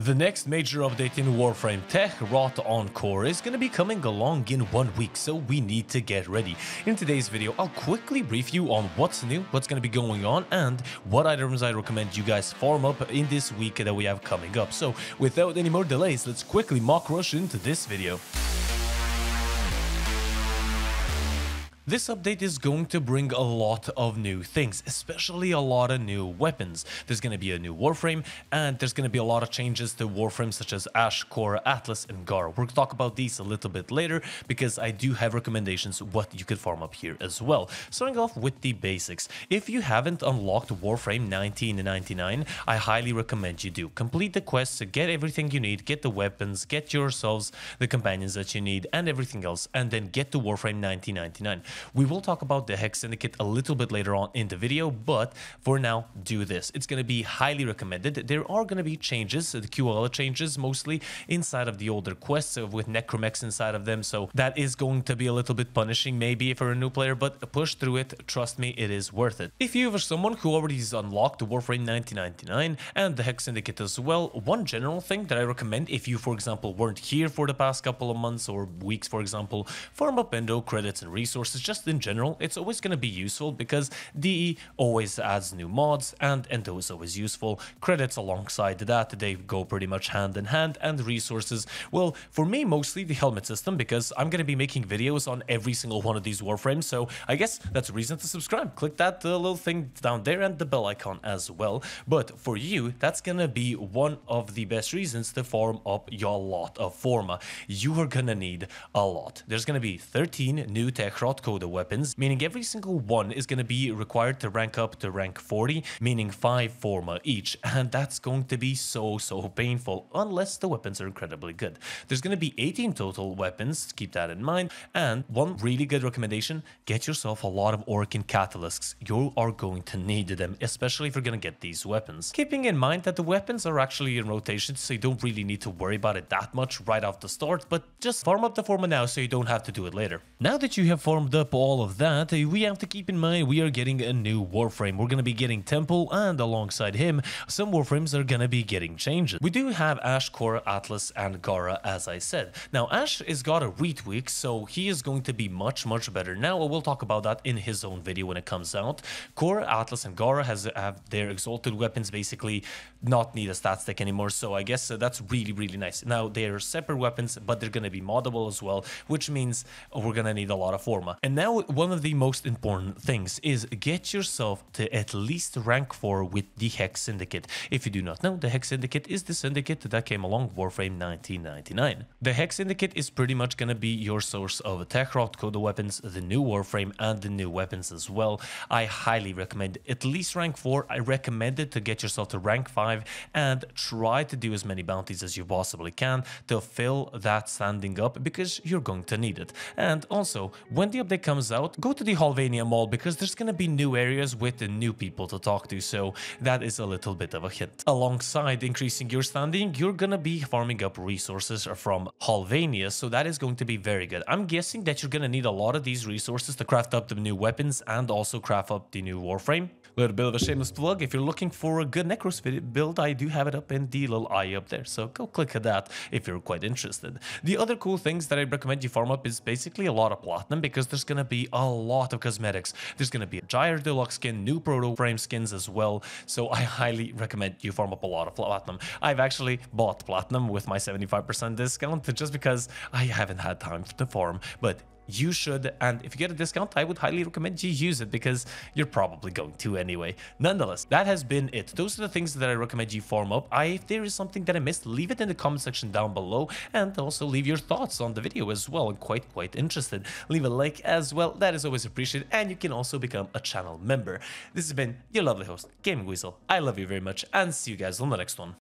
The next major update in Warframe Techrot Encore is going to be coming along in 1 week, so we need to get ready. In today's video, I'll quickly brief you on what's new, what's going to be going on, and what items I recommend you guys farm up in this week that we have coming up. So without any more delays, let's quickly mock rush into this video. This update is going to bring a lot of new things, especially a lot of new weapons. There's going to be a new Warframe, and there's going to be a lot of changes to Warframe such as Ash, Korra, Atlas, and Gara. We're going to talk about these a little bit later because I do have recommendations what you could farm up here as well. Starting off with the basics. If you haven't unlocked Warframe 1999, I highly recommend you do. Complete the quests, get everything you need, get the weapons, get yourselves the companions that you need, and everything else, and then get to Warframe 1999. We will talk about the Hex Syndicate a little bit later on in the video, but for now, do this. It's going to be highly recommended. There are going to be changes, the QL changes mostly inside of the older quests with Necromex inside of them, so that is going to be a little bit punishing maybe for a new player, but push through it. Trust me, it is worth it. If you are someone who already has unlocked Warframe 1999 and the Hex Syndicate as well, one general thing that I recommend if you, for example, weren't here for the past couple of months or weeks, for example, farm up endo credits and resources. Just in general, it's always going to be useful because DE always adds new mods and endo is always useful. Credits alongside that, they go pretty much hand in hand, and resources, well, for me mostly the helmet system because I'm going to be making videos on every single one of these Warframes, so I guess that's a reason to subscribe. Click that little thing down there and the bell icon as well. But for you, that's going to be one of the best reasons to farm up your lot of Forma. You are going to need a lot. There's going to be 13 new Techrot Coda weapons, meaning every single one is going to be required to rank up to rank 40, meaning 5 Forma each, and that's going to be so painful unless the weapons are incredibly good. There's going to be 18 total weapons, keep that in mind, and one really good recommendation, get yourself a lot of Orkin Catalysts. You are going to need them, especially if you're going to get these weapons. Keeping in mind that the weapons are actually in rotation, so you don't really need to worry about it that much right off the start, but just farm up the Forma now so you don't have to do it later. Now that you have farmed up all of that, we have to keep in mind we are getting a new Warframe. We're going to be getting Temple, and alongside him, some Warframes are going to be getting changes. We do have Ash, Korra, Atlas, and Gara, as I said. Now, Ash is got a retweak, so he is going to be much better. Now, we'll talk about that in his own video when it comes out. Korra, Atlas, and Gara have their exalted weapons basically not need a stat stick anymore, so I guess that's really nice. Now, they're separate weapons, but they're going to be moddable as well, which means we're going to need a lot of Forma. And now, one of the most important things is get yourself to at least rank 4 with the Hex Syndicate. If you do not know, the Hex Syndicate is the syndicate that came along Warframe 1999. The Hex Syndicate is pretty much going to be your source of Techrot Coda weapons, the new Warframe, and the new weapons as well. I highly recommend at least rank 4. I recommend it to get yourself to rank 5 and try to do as many bounties as you possibly can to fill that standing up because you're going to need it. And also, when the update comes out, go to the Halvania Mall because there's going to be new areas with the new people to talk to, so that is a little bit of a hint. Alongside increasing your standing, you're going to be farming up resources from Halvania, so that is going to be very good. I'm guessing that you're going to need a lot of these resources to craft up the new weapons and also craft up the new Warframe. A little bit of a shameless plug, if you're looking for a good Necros build, I do have it up in the little eye up there, so go click at that if you're quite interested. The other cool things that I recommend you farm up is basically a lot of platinum because there's going to be a lot of cosmetics. There's going to be a Gyre Deluxe skin, new Proto Frame skins as well, so I highly recommend you farm up a lot of platinum. I've actually bought platinum with my 75% discount just because I haven't had time to farm, but you should, and if you get a discount, I would highly recommend you use it because you're probably going to anyway. Nonetheless, that has been it. Those are the things that I recommend you farm up. If there is something that I missed, leave it in the comment section down below, and also leave your thoughts on the video as well. I'm quite interested. Leave a like as well. That is always appreciated, and you can also become a channel member. This has been your lovely host, Gaming Weasel. I love you very much, and see you guys on the next one.